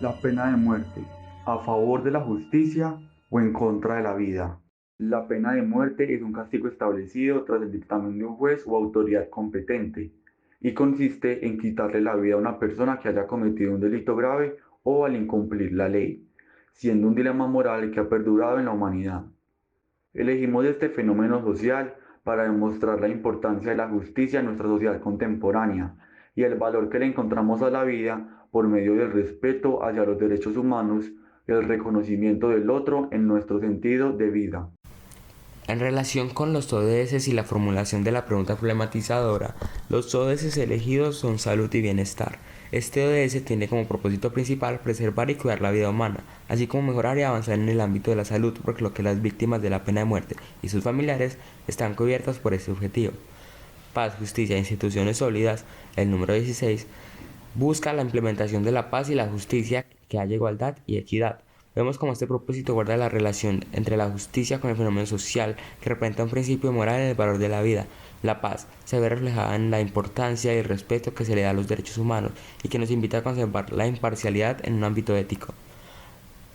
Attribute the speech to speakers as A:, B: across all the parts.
A: La pena de muerte, a favor de la justicia o en contra de la vida. La pena de muerte es un castigo establecido tras el dictamen de un juez o autoridad competente y consiste en quitarle la vida a una persona que haya cometido un delito grave o al incumplir la ley, siendo un dilema moral que ha perdurado en la humanidad. Elegimos este fenómeno social para demostrar la importancia de la justicia en nuestra sociedad contemporánea y el valor que le encontramos a la vida por medio del respeto hacia los derechos humanos y el reconocimiento del otro en nuestro sentido de vida.
B: En relación con los ODS y la formulación de la pregunta problematizadora, los ODS elegidos son salud y bienestar. Este ODS tiene como propósito principal preservar y cuidar la vida humana, así como mejorar y avanzar en el ámbito de la salud, por lo que las víctimas de la pena de muerte y sus familiares están cubiertas por este objetivo. Paz, justicia e instituciones sólidas, el número 16, busca la implementación de la paz y la justicia, que haya igualdad y equidad. Vemos cómo este propósito guarda la relación entre la justicia con el fenómeno social, que representa un principio moral en el valor de la vida. La paz se ve reflejada en la importancia y el respeto que se le da a los derechos humanos y que nos invita a conservar la imparcialidad en un ámbito ético.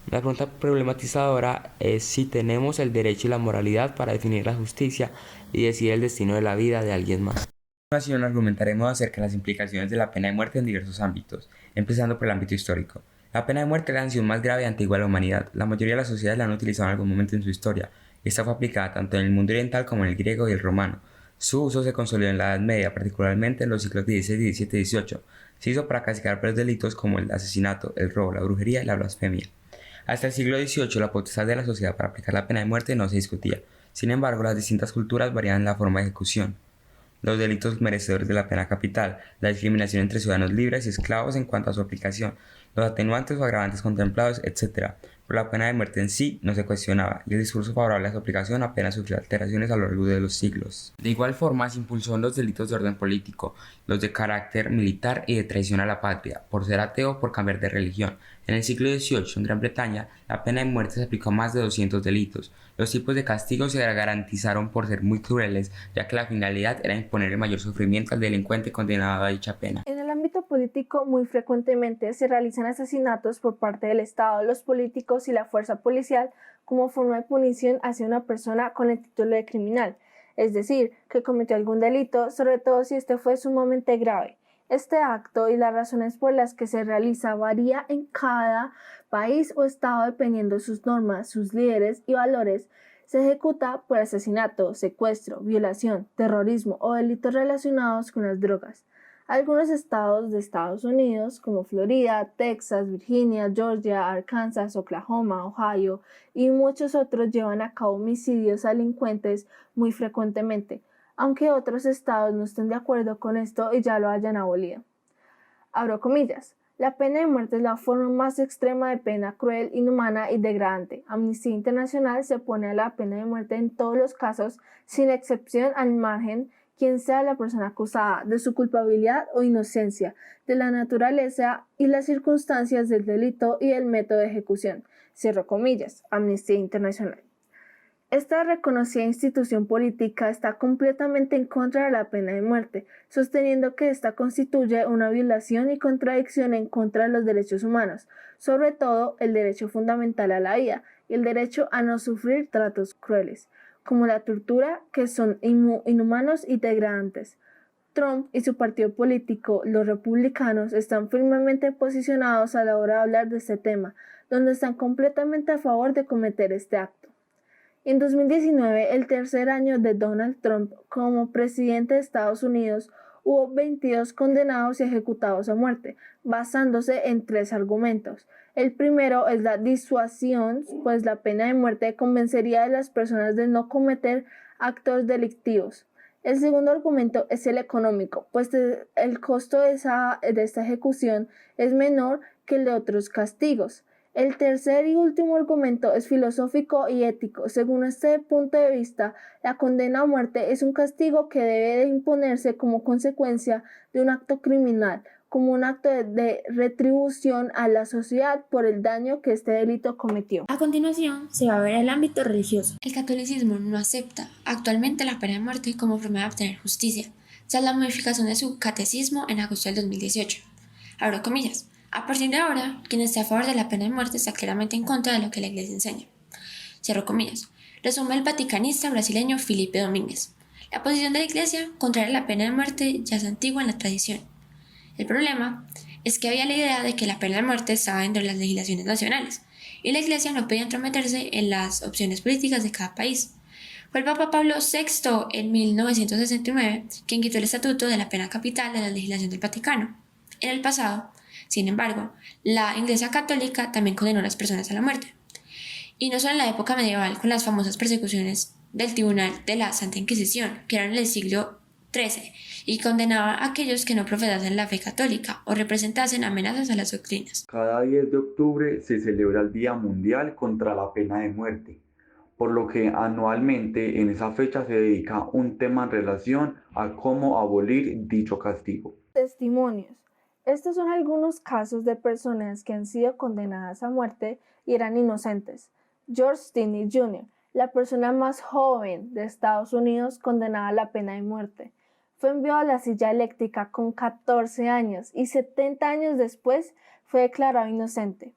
B: La pregunta problematizadora es si tenemos el derecho y la moralidad para definir la justicia y decidir el destino de la vida de alguien más. A continuación argumentaremos acerca de las implicaciones de la pena de muerte en diversos ámbitos, empezando por el ámbito histórico. La pena de muerte es la sanción más grave y antigua de la humanidad. La mayoría de las sociedades la han utilizado en algún momento en su historia, y esta fue aplicada tanto en el mundo oriental como en el griego y el romano. Su uso se consolidó en la Edad Media, particularmente en los siglos XVI, XVII y XVIII. Se hizo para castigar varios delitos como el asesinato, el robo, la brujería y la blasfemia. Hasta el siglo XVIII, la potestad de la sociedad para aplicar la pena de muerte no se discutía. Sin embargo, las distintas culturas varían en la forma de ejecución. Los delitos merecedores de la pena capital, la discriminación entre ciudadanos libres y esclavos en cuanto a su aplicación, los atenuantes o agravantes contemplados, etc. Pero la pena de muerte en sí no se cuestionaba, y el discurso favorable a su aplicación apenas sufrió alteraciones a lo largo de los siglos. De igual forma, se impulsó los delitos de orden político, los de carácter militar y de traición a la patria, por ser ateo o por cambiar de religión. En el siglo XVIII, en Gran Bretaña, la pena de muerte se aplicó a más de 200 delitos. Los tipos de castigos se garantizaron por ser muy crueles, ya que la finalidad era imponer el mayor sufrimiento al delincuente condenado a dicha pena.
C: En el ámbito político, muy frecuentemente se realizan asesinatos por parte del Estado, los políticos y la fuerza policial como forma de punición hacia una persona con el título de criminal, es decir, que cometió algún delito, sobre todo si este fue sumamente grave. Este acto y las razones por las que se realiza varía en cada país o estado dependiendo de sus normas, sus líderes y valores. Se ejecuta por asesinato, secuestro, violación, terrorismo o delitos relacionados con las drogas. Algunos estados de Estados Unidos, como Florida, Texas, Virginia, Georgia, Arkansas, Oklahoma, Ohio y muchos otros, llevan a cabo homicidios a delincuentes muy frecuentemente, aunque otros estados no estén de acuerdo con esto y ya lo hayan abolido. Abro comillas. La pena de muerte es la forma más extrema de pena cruel, inhumana y degradante. Amnistía Internacional se opone a la pena de muerte en todos los casos, sin excepción, al margen quien sea la persona acusada, de su culpabilidad o inocencia, de la naturaleza y las circunstancias del delito y el método de ejecución. Cierro comillas. Amnistía Internacional. Esta reconocida institución política está completamente en contra de la pena de muerte, sosteniendo que esta constituye una violación y contradicción en contra de los derechos humanos, sobre todo el derecho fundamental a la vida y el derecho a no sufrir tratos crueles, como la tortura, que son inhumanos y degradantes. Trump y su partido político, los republicanos, están firmemente posicionados a la hora de hablar de este tema, donde están completamente a favor de cometer este acto. En 2019, el tercer año de Donald Trump como presidente de Estados Unidos, hubo 22 condenados y ejecutados a muerte, basándose en 3 argumentos. El primero es la disuasión, pues la pena de muerte convencería a las personas de no cometer actos delictivos. El segundo argumento es el económico, pues el costo de esta ejecución es menor que el de otros castigos. El tercer y último argumento es filosófico y ético. Según este punto de vista, la condena a muerte es un castigo que debe de imponerse como consecuencia de un acto criminal, como un acto de retribución a la sociedad por el daño que este delito cometió.
D: A continuación, se va a ver el ámbito religioso. El catolicismo no acepta actualmente la pena de muerte como forma de obtener justicia, tras la modificación de su catecismo en agosto del 2018. Abro comillas. A partir de ahora, quien esté a favor de la pena de muerte está claramente en contra de lo que la Iglesia enseña. Cierro comillas. Resume el vaticanista brasileño Felipe Domínguez. La posición de la Iglesia contraria a la pena de muerte ya es antigua en la tradición. El problema es que había la idea de que la pena de muerte estaba dentro de las legislaciones nacionales, y la Iglesia no podía entrometerse en las opciones políticas de cada país. Fue el Papa Pablo VI en 1969 quien quitó el estatuto de la pena capital de la legislación del Vaticano. En el pasado, sin embargo, la Iglesia Católica también condenó a las personas a la muerte. Y no solo en la época medieval con las famosas persecuciones del Tribunal de la Santa Inquisición, que eran en el siglo XIII, y condenaba a aquellos que no profesasen la fe católica o representasen amenazas a las doctrinas.
A: Cada 10 de octubre se celebra el Día Mundial contra la Pena de Muerte, por lo que anualmente en esa fecha se dedica un tema en relación a cómo abolir dicho castigo.
C: Testimonios. Estos son algunos casos de personas que han sido condenadas a muerte y eran inocentes. George Stinney Jr., la persona más joven de Estados Unidos condenada a la pena de muerte, fue enviado a la silla eléctrica con 14 años y 70 años después fue declarado inocente.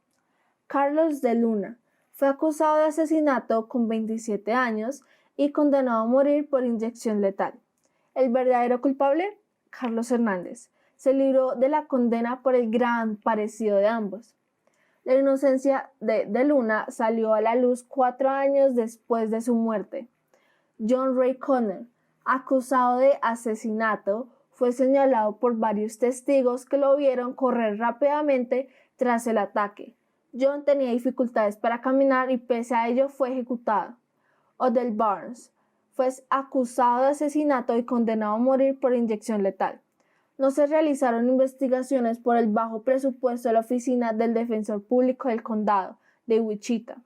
C: Carlos de Luna fue acusado de asesinato con 27 años y condenado a morir por inyección letal. El verdadero culpable, Carlos Hernández, se libró de la condena por el gran parecido de ambos. La inocencia de Luna salió a la luz 4 años después de su muerte. John Ray Conner, acusado de asesinato, fue señalado por varios testigos que lo vieron correr rápidamente tras el ataque. John tenía dificultades para caminar y pese a ello fue ejecutado. Odell Barnes fue acusado de asesinato y condenado a morir por inyección letal. No se realizaron investigaciones por el bajo presupuesto de la Oficina del Defensor Público del Condado de Wichita.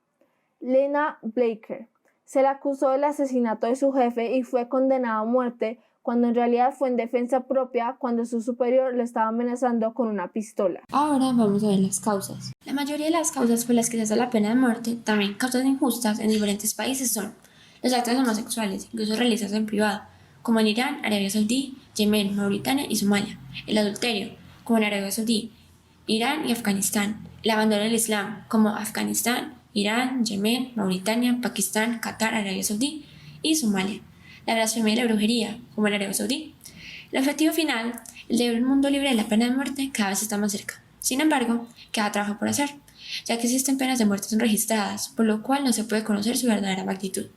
C: Lena Blaker se le acusó del asesinato de su jefe y fue condenada a muerte cuando en realidad fue en defensa propia cuando su superior le estaba amenazando con una pistola.
D: Ahora vamos a ver las causas. La mayoría de las causas por las que se hace la pena de muerte, también causas injustas en diferentes países, son los actos homosexuales, incluso realizados en privado, como en Irán, Arabia Saudí, Yemen, Mauritania y Somalia; el adulterio, como en Arabia Saudí, Irán y Afganistán; el abandono del Islam, como Afganistán, Irán, Yemen, Mauritania, Pakistán, Qatar, Arabia Saudí y Somalia; la blasfemia y la brujería, como en Arabia Saudí. El objetivo final, el de un mundo libre de la pena de muerte, cada vez está más cerca. Sin embargo, queda trabajo por hacer, ya que existen penas de muerte registradas, por lo cual no se puede conocer su verdadera magnitud.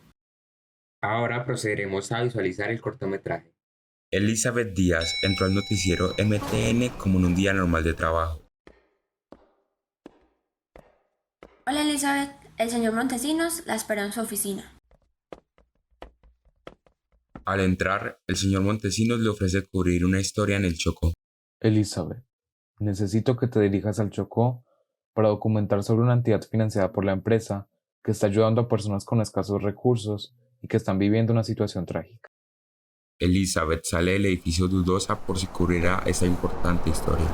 B: Ahora procederemos a visualizar el cortometraje. Elizabeth Díaz entró al noticiero MTN como en un día normal de trabajo.
D: Hola Elizabeth, el señor Montesinos la esperó en su oficina.
B: Al entrar, el señor Montesinos le ofrece cubrir una historia en el Chocó.
E: Elizabeth, necesito que te dirijas al Chocó para documentar sobre una entidad financiada por la empresa que está ayudando a personas con escasos recursos y que están viviendo una situación trágica.
B: Elizabeth sale del edificio dudosa por si cubrirá esta importante historia.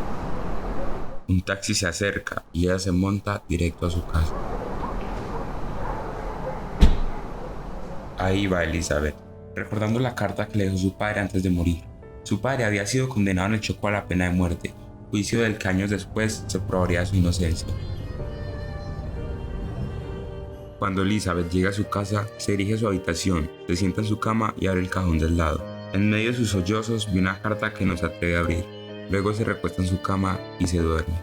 B: Un taxi se acerca y ella se monta directo a su casa. Ahí va Elizabeth, recordando la carta que le dejó su padre antes de morir. Su padre había sido condenado en el Chocó a la pena de muerte, juicio del que años después se probaría su inocencia. Cuando Elizabeth llega a su casa, se dirige a su habitación, se sienta en su cama y abre el cajón del lado. En medio de sus sollozos ve una carta que no se atreve a abrir. Luego se recuesta en su cama y se duerme.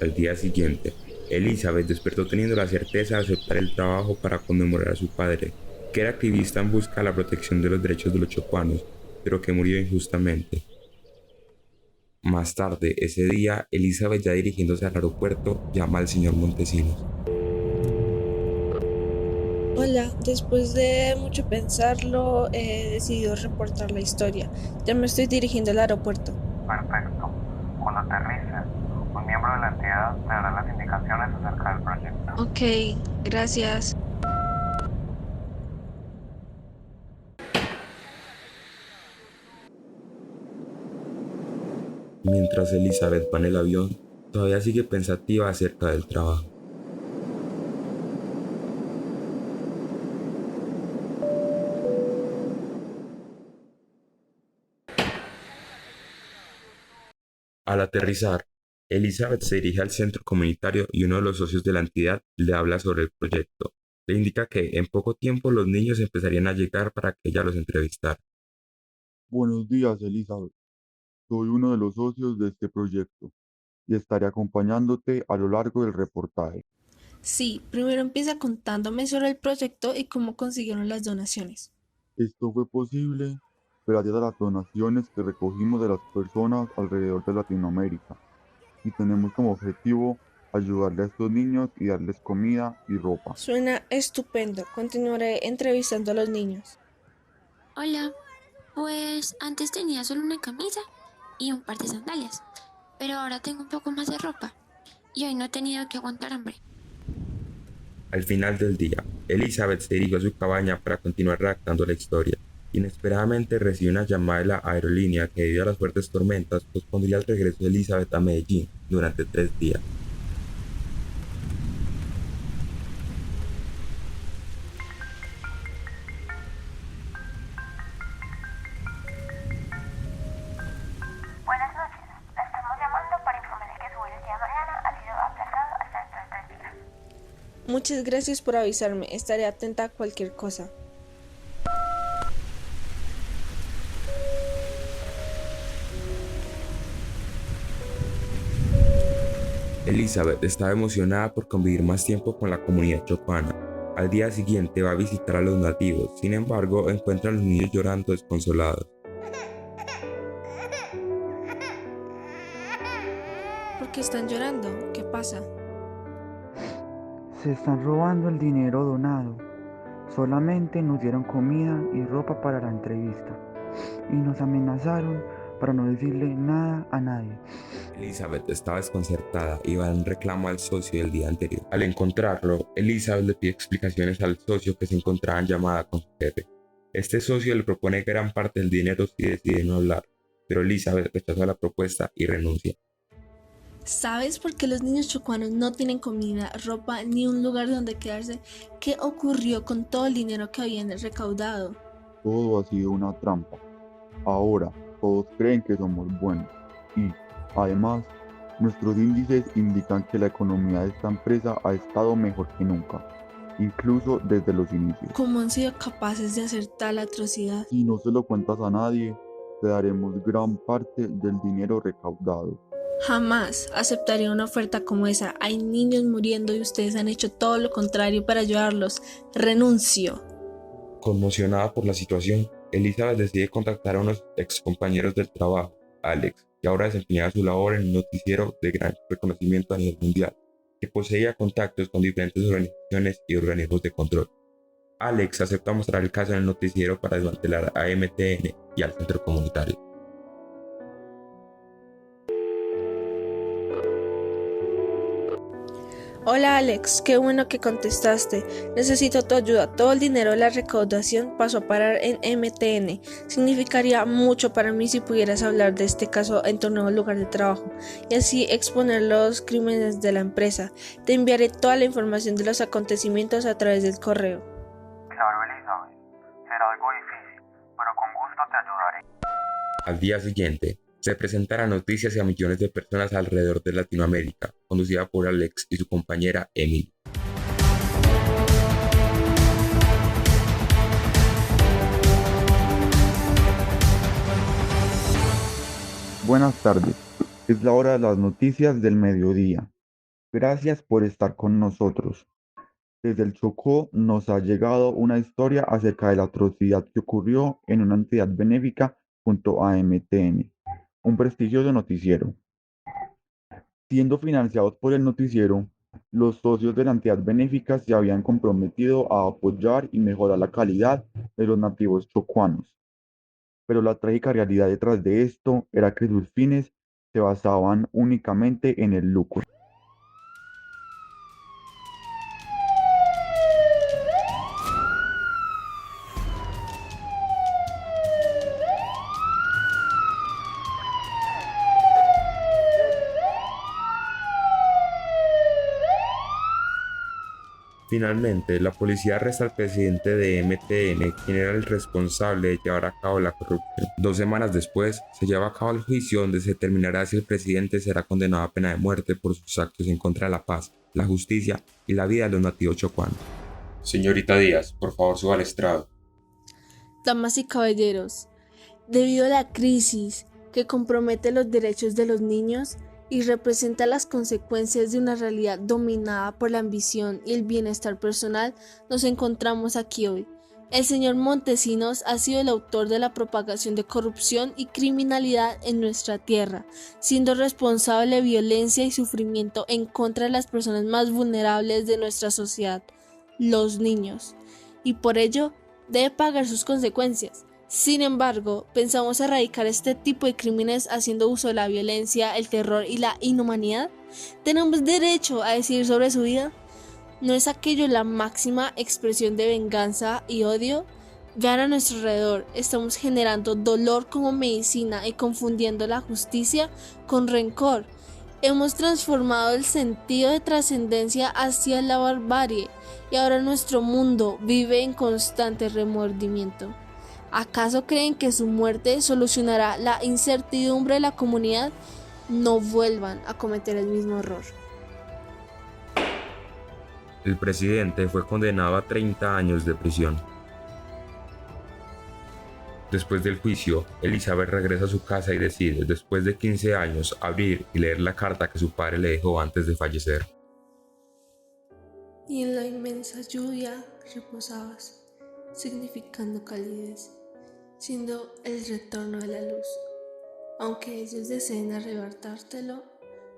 B: Al día siguiente, Elizabeth despertó teniendo la certeza de aceptar el trabajo para conmemorar a su padre, que era activista en busca de la protección de los derechos de los chocuanos, pero que murió injustamente. Más tarde, ese día, Elizabeth, ya dirigiéndose al aeropuerto, llama al señor Montesinos.
F: Hola, después de mucho pensarlo, he decidido reportar la historia. Ya me estoy dirigiendo al aeropuerto.
G: Perfecto. Cuando aterrices, un miembro de la entidad me dará las indicaciones acerca del proyecto.
F: Ok, gracias.
B: Mientras Elizabeth va en el avión, todavía sigue pensativa acerca del trabajo. Al aterrizar, Elizabeth se dirige al centro comunitario y uno de los socios de la entidad le habla sobre el proyecto. Le indica que en poco tiempo los niños empezarían a llegar para que ella los entrevistara.
A: Buenos días, Elizabeth. Soy uno de los socios de este proyecto y estaré acompañándote a lo largo del reportaje.
F: Sí, primero empieza contándome sobre el proyecto y cómo consiguieron las donaciones.
A: Esto fue posible gracias a las donaciones que recogimos de las personas alrededor de Latinoamérica y tenemos como objetivo ayudarle a estos niños y darles comida y ropa.
F: Suena estupendo. Continuaré entrevistando a los niños.
D: Hola, pues antes tenía solo una camisa y un par de sandalias, pero ahora tengo un poco más de ropa y hoy no he tenido que aguantar hambre.
B: Al final del día, Elizabeth se dirigió a su cabaña para continuar redactando la historia. Inesperadamente recibió una llamada de la aerolínea que debido a las fuertes tormentas pospondría el regreso de Elizabeth a Medellín durante 3 días.
G: Buenas noches. La estamos llamando para informarle que su vuelo el día de mañana ha sido aplazado hasta dentro de 3 días.
F: Muchas gracias por avisarme. Estaré atenta a cualquier cosa.
B: Elizabeth estaba emocionada por convivir más tiempo con la comunidad chocana. Al día siguiente va a visitar a los nativos, sin embargo encuentra a los niños llorando desconsolados.
F: ¿Por qué están llorando? ¿Qué pasa?
H: Se están robando el dinero donado. Solamente nos dieron comida y ropa para la entrevista. Y nos amenazaron para no decirle nada a nadie.
B: Elizabeth estaba desconcertada y va en reclamo al socio del día anterior. Al encontrarlo, Elizabeth le pide explicaciones al socio que se encontraba en llamada con su jefe. Este socio le propone gran parte del dinero si decide no hablar, pero Elizabeth rechaza la propuesta y renuncia.
F: ¿Sabes por qué los niños chocuanos no tienen comida, ropa ni un lugar donde quedarse? ¿Qué ocurrió con todo el dinero que habían recaudado?
A: Todo ha sido una trampa. Ahora todos creen que somos buenos y, además, nuestros índices indican que la economía de esta empresa ha estado mejor que nunca, incluso desde los inicios.
F: ¿Cómo han sido capaces de hacer tal atrocidad?
A: Si no se lo cuentas a nadie, te daremos gran parte del dinero recaudado.
F: Jamás aceptaría una oferta como esa. Hay niños muriendo y ustedes han hecho todo lo contrario para ayudarlos. Renuncio.
B: Conmocionada por la situación, Elizabeth decide contactar a unos ex compañeros del trabajo, Alex, que ahora desempeñaba su labor en un noticiero de gran reconocimiento a nivel mundial, que poseía contactos con diferentes organizaciones y organismos de control. Alex acepta mostrar el caso en el noticiero para desmantelar a MTN y al centro comunitario.
F: Hola Alex, qué bueno que contestaste. Necesito tu ayuda. Todo el dinero de la recaudación pasó a parar en MTN. Significaría mucho para mí si pudieras hablar de este caso en tu nuevo lugar de trabajo y así exponer los crímenes de la empresa. Te enviaré toda la información de los acontecimientos a través del correo.
G: Claro, Elizabeth. Será algo difícil, pero con gusto te ayudaré.
B: Al día siguiente, se presentará noticias a millones de personas alrededor de Latinoamérica, conducida por Alex y su compañera Emily.
A: Buenas tardes, es la hora de las noticias del mediodía. Gracias por estar con nosotros. Desde el Chocó nos ha llegado una historia acerca de la atrocidad que ocurrió en una entidad benéfica junto a MTN, un prestigioso noticiero. Siendo financiados por el noticiero, los socios de la entidad benéfica se habían comprometido a apoyar y mejorar la calidad de los nativos chocuanos. Pero la trágica realidad detrás de esto era que sus fines se basaban únicamente en el lucro.
B: Finalmente, la policía arresta al presidente de MTN, quien era el responsable de llevar a cabo la corrupción. 2 semanas después, se lleva a cabo el juicio donde se determinará si el presidente será condenado a pena de muerte por sus actos en contra de la paz, la justicia y la vida de los nativos chocuanos. Señorita Díaz, por favor suba al estrado.
F: Damas y caballeros, debido a la crisis que compromete los derechos de los niños y representa las consecuencias de una realidad dominada por la ambición y el bienestar personal, nos encontramos aquí hoy. El señor Montesinos ha sido el autor de la propagación de corrupción y criminalidad en nuestra tierra, siendo responsable de violencia y sufrimiento en contra de las personas más vulnerables de nuestra sociedad, los niños, y por ello debe pagar sus consecuencias. Sin embargo, pensamos erradicar este tipo de crímenes haciendo uso de la violencia, el terror y la inhumanidad. ¿Tenemos derecho a decidir sobre su vida? ¿No es aquello la máxima expresión de venganza y odio? Vean a nuestro alrededor, estamos generando dolor como medicina y confundiendo la justicia con rencor. Hemos transformado el sentido de trascendencia hacia la barbarie y ahora nuestro mundo vive en constante remordimiento. ¿Acaso creen que su muerte solucionará la incertidumbre de la comunidad? No vuelvan a cometer el mismo error.
B: El presidente fue condenado a 30 años de prisión. Después del juicio, Elizabeth regresa a su casa y decide, después de 15 años, abrir y leer la carta que su padre le dejó antes de fallecer.
F: Y en la inmensa lluvia reposabas, significando calidez, siendo el retorno de la luz. Aunque ellos deseen arrebatártelo,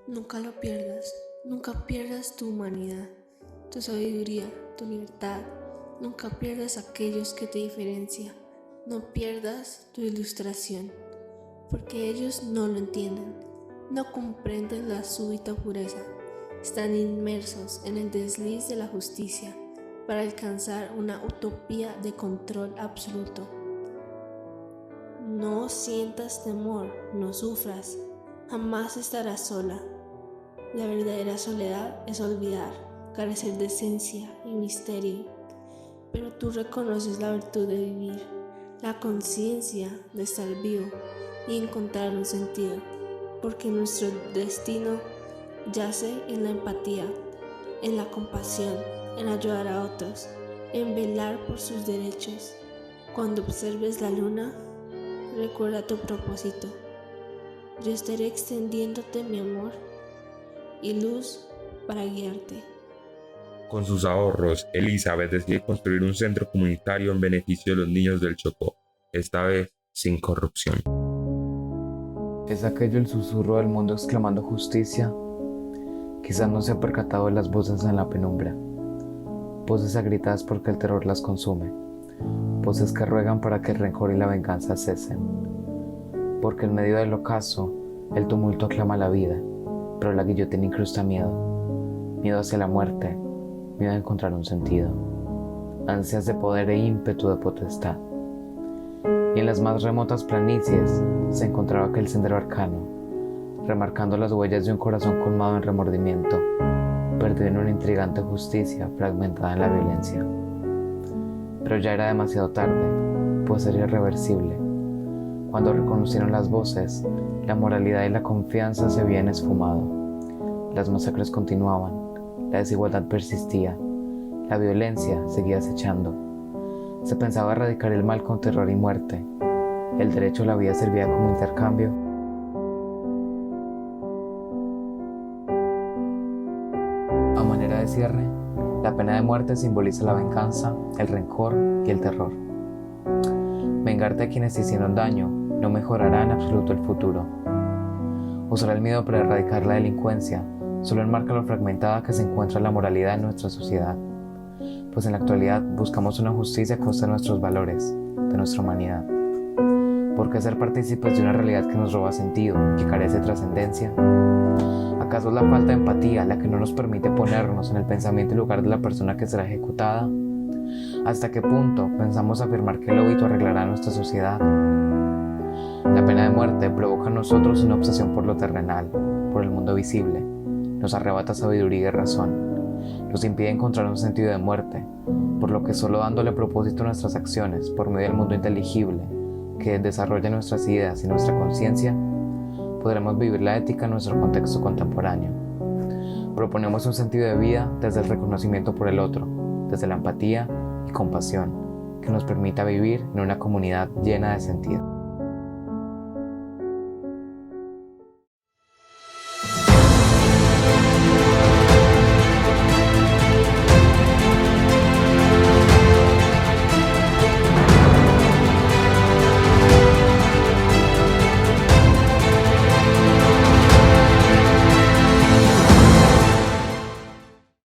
F: nunca lo pierdas, nunca pierdas tu humanidad, tu sabiduría, tu libertad, nunca pierdas aquellos que te diferencian, no pierdas tu ilustración, porque ellos no lo entienden, no comprenden la súbita pureza, están inmersos en el desliz de la justicia para alcanzar una utopía de control absoluto. No sientas temor, no sufras, jamás estarás sola. La verdadera soledad es olvidar, carecer de esencia y misterio, pero tú reconoces la virtud de vivir, la conciencia de estar vivo y encontrar un sentido, porque nuestro destino yace en la empatía, en la compasión, en ayudar a otros, en velar por sus derechos. Cuando observes la luna, recuerda tu propósito. Yo estaré extendiéndote mi amor y luz para guiarte.
B: Con sus ahorros, Elizabeth decide construir un centro comunitario en beneficio de los niños del Chocó, esta vez sin corrupción.
E: ¿Es aquello el susurro del mundo exclamando justicia? Quizás no se ha percatado de las voces en la penumbra, voces agrietadas porque el terror las consume, voces que ruegan para que el rencor y la venganza cesen, porque en medio del ocaso el tumulto aclama la vida, pero la guillotina incrusta miedo, miedo hacia la muerte, miedo a encontrar un sentido, ansias de poder e ímpetu de potestad. Y en las más remotas planicies se encontraba aquel sendero arcano, remarcando las huellas de un corazón colmado en remordimiento, perdido en una intrigante justicia fragmentada en la violencia. Pero ya era demasiado tarde, pues era irreversible. Cuando reconocieron las voces, la moralidad y la confianza se habían esfumado. Las masacres continuaban, la desigualdad persistía, la violencia seguía acechando. Se pensaba erradicar el mal con terror y muerte. El derecho a la vida servía como intercambio. A manera de cierre, la pena de muerte simboliza la venganza, el rencor y el terror. Vengarte a quienes te hicieron daño no mejorará en absoluto el futuro. Usar el miedo para erradicar la delincuencia solo enmarca lo fragmentada que se encuentra la moralidad en nuestra sociedad, pues en la actualidad buscamos una justicia a costa de nuestros valores, de nuestra humanidad. ¿Por qué ser partícipes de una realidad que nos roba sentido, que carece de trascendencia? ¿Acaso es la falta de empatía la que no nos permite ponernos en el pensamiento y lugar de la persona que será ejecutada? ¿Hasta qué punto pensamos afirmar que el óbito arreglará nuestra sociedad? La pena de muerte provoca en nosotros una obsesión por lo terrenal, por el mundo visible. Nos arrebata sabiduría y razón. nos impide encontrar un sentido de muerte, por lo que solo dándole propósito a nuestras acciones por medio del mundo inteligible que desarrolla nuestras ideas y nuestra conciencia, podremos vivir la ética en nuestro contexto contemporáneo. Proponemos un sentido de vida desde el reconocimiento por el otro, desde la empatía y compasión, que nos permita vivir en una comunidad llena de sentido.